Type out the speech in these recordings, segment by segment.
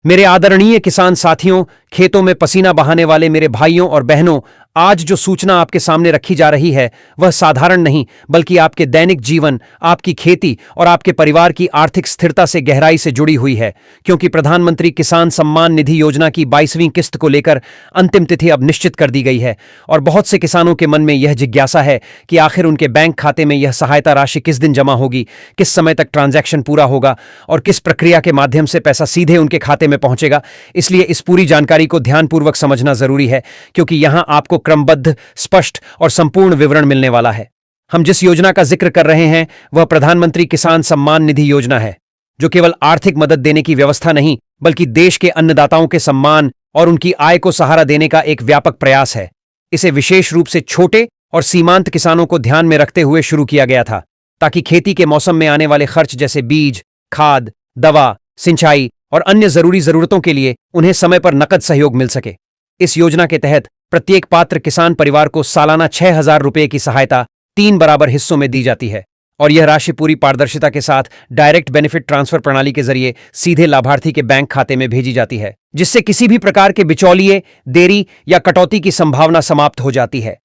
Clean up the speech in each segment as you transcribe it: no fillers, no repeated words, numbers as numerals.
मेरे आदरणीय किसान साथियों, खेतों में पसीना बहाने वाले मेरे भाइयों और बहनों, आज जो सूचना आपके सामने रखी जा रही है वह साधारण नहीं बल्कि आपके दैनिक जीवन, आपकी खेती और आपके परिवार की आर्थिक स्थिरता से गहराई से जुड़ी हुई है। क्योंकि प्रधानमंत्री किसान सम्मान निधि योजना की 22वीं किस्त को लेकर अंतिम तिथि अब निश्चित कर दी गई है और बहुत से किसानों के मन में यह जिज्ञासा है कि आखिर उनके बैंक खाते में यह सहायता राशि किस दिन जमा होगी, किस समय तक ट्रांजैक्शन पूरा होगा और किस प्रक्रिया के माध्यम से पैसा सीधे उनके खाते में पहुंचेगा। इसलिए इस पूरी जानकारी को ध्यानपूर्वक समझना जरूरी है क्योंकि यहां आपको क्रमबद्ध, स्पष्ट और संपूर्ण विवरण मिलने वाला है। हम जिस योजना का जिक्र कर रहे हैं वह प्रधानमंत्री किसान सम्मान निधि योजना है, जो केवल आर्थिक मदद देने की व्यवस्था नहीं बल्कि देश के अन्नदाताओं के सम्मान और उनकी आय को सहारा देने का एक व्यापक प्रयास है। इसे विशेष रूप से छोटे और सीमांत किसानों को ध्यान में रखते हुए शुरू किया गया था ताकि खेती के मौसम में आने वाले खर्च जैसे बीज, खाद, दवा, सिंचाई और अन्य जरूरी जरूरतों के लिए उन्हें समय पर नकद सहयोग मिल सके। इस योजना के तहत प्रत्येक पात्र किसान परिवार को सालाना 6,000 रुपये की सहायता 3 बराबर हिस्सों में दी जाती है और यह राशि पूरी पारदर्शिता के साथ डायरेक्ट बेनिफिट ट्रांसफर प्रणाली के जरिए सीधे लाभार्थी के बैंक खाते में भेजी जाती है, जिससे किसी भी प्रकार के बिचौलिए, देरी या कटौती की संभावना समाप्त हो जाती है।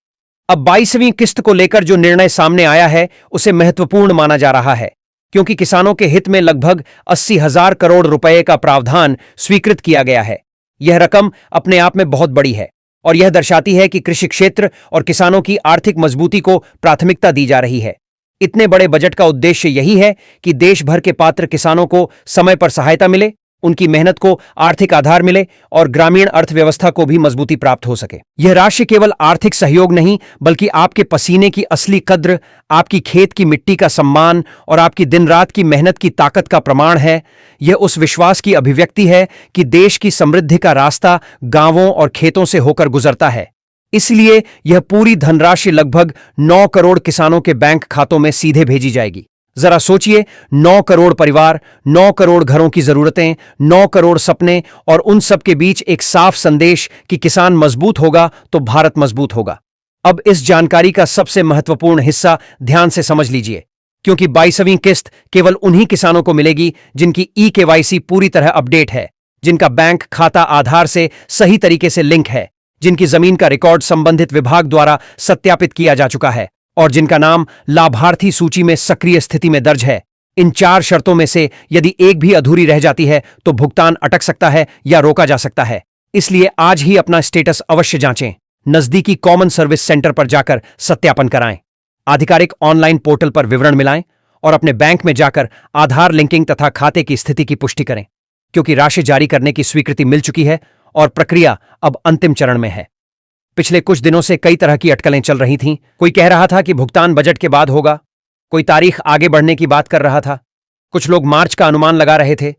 अब 22वीं किस्त को लेकर जो निर्णय सामने आया है उसे महत्वपूर्ण माना जा रहा है क्योंकि किसानों के हित में लगभग 80,000 करोड़ रुपए का प्रावधान स्वीकृत किया गया है। यह रकम अपने आप में बहुत बड़ी है और यह दर्शाती है कि कृषि क्षेत्र और किसानों की आर्थिक मजबूती को प्राथमिकता दी जा रही है। इतने बड़े बजट का उद्देश्य यही है कि देश भर के पात्र किसानों को समय पर सहायता मिले, उनकी मेहनत को आर्थिक आधार मिले और ग्रामीण अर्थव्यवस्था को भी मजबूती प्राप्त हो सके। यह राशि केवल आर्थिक सहयोग नहीं बल्कि आपके पसीने की असली कद्र, आपकी खेत की मिट्टी का सम्मान और आपकी दिन रात की मेहनत की ताकत का प्रमाण है। यह उस विश्वास की अभिव्यक्ति है कि देश की समृद्धि का रास्ता गांवों और खेतों से होकर गुजरता है। इसलिए यह पूरी धनराशि लगभग 9 करोड़ किसानों के बैंक खातों में सीधे भेजी जाएगी। जरा सोचिए, 9 करोड़ परिवार, 9 करोड़ घरों की जरूरतें, 9 करोड़ सपने और उन सब के बीच एक साफ संदेश कि किसान मजबूत होगा तो भारत मजबूत होगा। अब इस जानकारी का सबसे महत्वपूर्ण हिस्सा ध्यान से समझ लीजिए क्योंकि 22वीं किस्त केवल उन्हीं किसानों को मिलेगी जिनकी ई-केवाईसी पूरी तरह अपडेट है, जिनका बैंक खाता आधार से सही तरीके से लिंक है, जिनकी जमीन का रिकॉर्ड संबंधित विभाग द्वारा सत्यापित किया जा चुका है और जिनका नाम लाभार्थी सूची में सक्रिय स्थिति में दर्ज है। इन 4 शर्तों में से यदि एक भी अधूरी रह जाती है तो भुगतान अटक सकता है या रोका जा सकता है। इसलिए आज ही अपना स्टेटस अवश्य जांचें, नजदीकी कॉमन सर्विस सेंटर पर जाकर सत्यापन कराएं, आधिकारिक ऑनलाइन पोर्टल पर विवरण मिलाएं और अपने बैंक में जाकर आधार लिंकिंग तथा खाते की स्थिति की पुष्टि करें क्योंकि राशि जारी करने की स्वीकृति मिल चुकी है और प्रक्रिया अब अंतिम चरण में है। पिछले कुछ दिनों से कई तरह की अटकलें चल रही थीं। कोई कह रहा था कि भुगतान बजट के बाद होगा, कोई तारीख आगे बढ़ने की बात कर रहा था, कुछ लोग मार्च का अनुमान लगा रहे थे,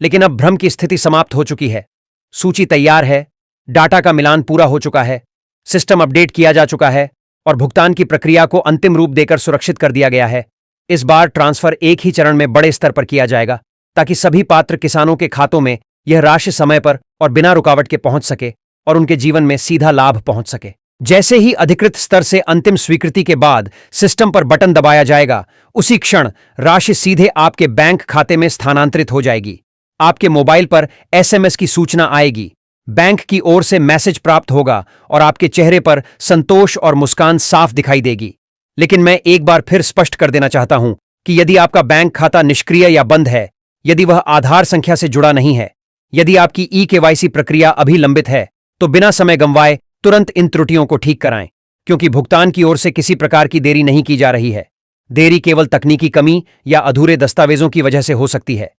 लेकिन अब भ्रम की स्थिति समाप्त हो चुकी है। सूची तैयार है, डाटा का मिलान पूरा हो चुका है, सिस्टम अपडेट किया जा चुका है और भुगतान की प्रक्रिया को अंतिम रूप देकर सुरक्षित कर दिया गया है। इस बार ट्रांसफर एक ही चरण में बड़े स्तर पर किया जाएगा ताकि सभी पात्र किसानों के खातों में यह राशि समय पर और बिना रुकावट के पहुंच सके और उनके जीवन में सीधा लाभ पहुंच सके। जैसे ही अधिकृत स्तर से अंतिम स्वीकृति के बाद सिस्टम पर बटन दबाया जाएगा, उसी क्षण राशि सीधे आपके बैंक खाते में स्थानांतरित हो जाएगी। आपके मोबाइल पर एसएमएस की सूचना आएगी, बैंक की ओर से मैसेज प्राप्त होगा और आपके चेहरे पर संतोष और मुस्कान साफ दिखाई देगी। लेकिन मैं एक बार फिर स्पष्ट कर देना चाहता हूं कि यदि आपका बैंक खाता निष्क्रिय या बंद है, यदि वह आधार संख्या से जुड़ा नहीं है, यदि आपकी ई-केवाईसी प्रक्रिया अभी लंबित है, तो बिना समय गंवाए तुरंत इन त्रुटियों को ठीक कराएं क्योंकि भुगतान की ओर से किसी प्रकार की देरी नहीं की जा रही है। देरी केवल तकनीकी कमी या अधूरे दस्तावेजों की वजह से हो सकती है।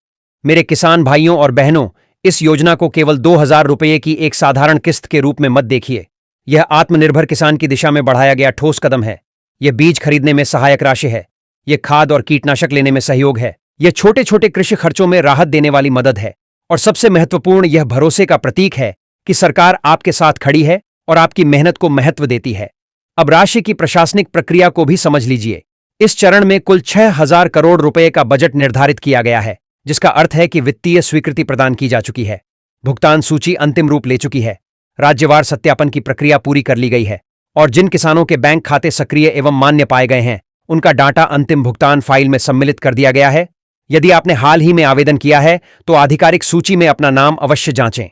मेरे किसान भाइयों और बहनों, इस योजना को केवल 2,000 रुपये की एक साधारण किस्त के रूप में मत देखिए। यह आत्मनिर्भर किसान की दिशा में बढ़ाया गया ठोस कदम है। यह बीज खरीदने में सहायक राशि है, यह खाद और कीटनाशक लेने में सहयोग है, यह छोटे छोटे कृषि खर्चों में राहत देने वाली मदद है और सबसे महत्वपूर्ण, यह भरोसे का प्रतीक है कि सरकार आपके साथ खड़ी है और आपकी मेहनत को महत्व देती है। अब राशि की प्रशासनिक प्रक्रिया को भी समझ लीजिए। इस चरण में कुल 6,000 करोड़ रुपए का बजट निर्धारित किया गया है, जिसका अर्थ है कि वित्तीय स्वीकृति प्रदान की जा चुकी है, भुगतान सूची अंतिम रूप ले चुकी है, राज्यवार सत्यापन की प्रक्रिया पूरी कर ली गई है और जिन किसानों के बैंक खाते सक्रिय एवं मान्य पाए गए हैं, उनका डाटा अंतिम भुगतान फाइल में सम्मिलित कर दिया गया है। यदि आपने हाल ही में आवेदन किया है तो आधिकारिक सूची में अपना नाम अवश्य जांचें।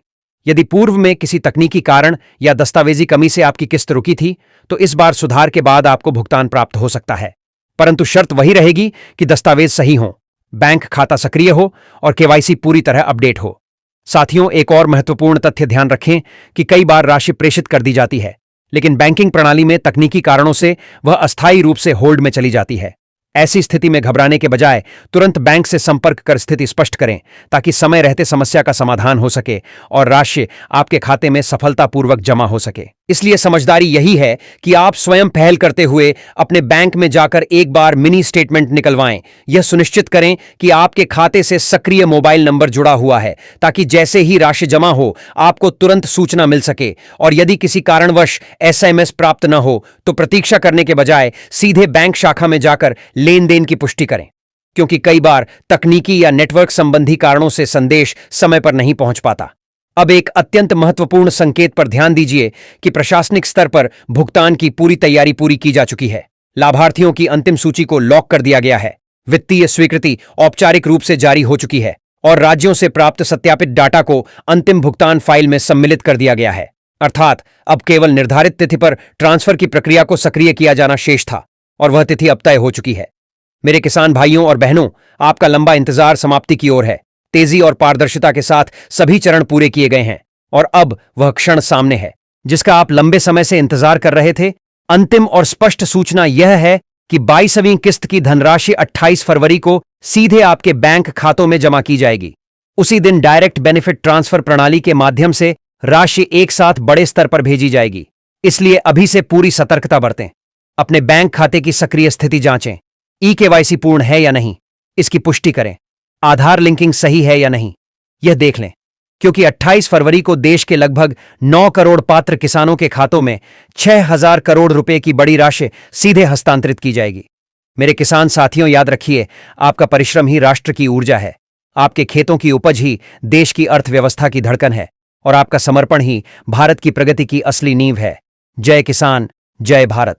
यदि पूर्व में किसी तकनीकी कारण या दस्तावेजी कमी से आपकी किस्त रुकी थी तो इस बार सुधार के बाद आपको भुगतान प्राप्त हो सकता है, परंतु शर्त वही रहेगी कि दस्तावेज सही हों, बैंक खाता सक्रिय हो और केवाईसी पूरी तरह अपडेट हो। साथियों, एक और महत्वपूर्ण तथ्य ध्यान रखें कि कई बार राशि प्रेषित कर दी जाती है, लेकिन बैंकिंग प्रणाली में तकनीकी कारणों से वह अस्थायी रूप से होल्ड में चली जाती है। ऐसी स्थिति में घबराने के बजाय तुरंत बैंक से संपर्क कर स्थिति स्पष्ट करें ताकि समय रहते समस्या का समाधान हो सके और राशि आपके खाते में सफलतापूर्वक जमा हो सके। इसलिए समझदारी यही है कि आप स्वयं पहल करते हुए अपने बैंक में जाकर एक बार मिनी स्टेटमेंट निकलवाएं। यह सुनिश्चित करें कि आपके खाते से सक्रिय मोबाइल नंबर जुड़ा हुआ है ताकि जैसे ही राशि जमा हो आपको तुरंत सूचना मिल सके, और यदि किसी कारणवश एसएमएस प्राप्त न हो तो प्रतीक्षा करने के बजाय सीधे बैंक शाखा में जाकर लेन देन की पुष्टि करें, क्योंकि कई बार तकनीकी या नेटवर्क संबंधी कारणों से संदेश समय पर नहीं पहुंच पाता। अब एक अत्यंत महत्वपूर्ण संकेत पर ध्यान दीजिए कि प्रशासनिक स्तर पर भुगतान की पूरी तैयारी पूरी की जा चुकी है। लाभार्थियों की अंतिम सूची को लॉक कर दिया गया है, वित्तीय स्वीकृति औपचारिक रूप से जारी हो चुकी है और राज्यों से प्राप्त सत्यापित डाटा को अंतिम भुगतान फाइल में सम्मिलित कर दिया गया है। अर्थात अब केवल निर्धारित तिथि पर ट्रांसफर की प्रक्रिया को सक्रिय किया जाना शेष था और वह तिथि अब तय हो चुकी है। मेरे किसान भाइयों और बहनों, आपका लंबा इंतजार समाप्ति की ओर है। तेजी और पारदर्शिता के साथ सभी चरण पूरे किए गए हैं और अब वह क्षण सामने है जिसका आप लंबे समय से इंतजार कर रहे थे। अंतिम और स्पष्ट सूचना यह है कि 22वीं किस्त की धनराशि 28 फरवरी को सीधे आपके बैंक खातों में जमा की जाएगी। उसी दिन डायरेक्ट बेनिफिट ट्रांसफर प्रणाली के माध्यम से राशि एक साथ बड़े स्तर पर भेजी जाएगी। इसलिए अभी से पूरी सतर्कता बरतें। अपने बैंक खाते की सक्रिय स्थिति जांचें, ई-केवाईसी पूर्ण है या नहीं, इसकी पुष्टि करें, आधार लिंकिंग सही है या नहीं, यह देख लें, क्योंकि 28 फरवरी को देश के लगभग 9 करोड़ पात्र किसानों के खातों में 6,000 करोड़ रुपए की बड़ी राशि सीधे हस्तांतरित की जाएगी। मेरे किसान साथियों, याद रखिए, आपका परिश्रम ही राष्ट्र की ऊर्जा है, आपके खेतों की उपज ही देश की अर्थव्यवस्था की धड़कन है और आपका समर्पण ही भारत की प्रगति की असली नींव है। जय किसान, जय भारत।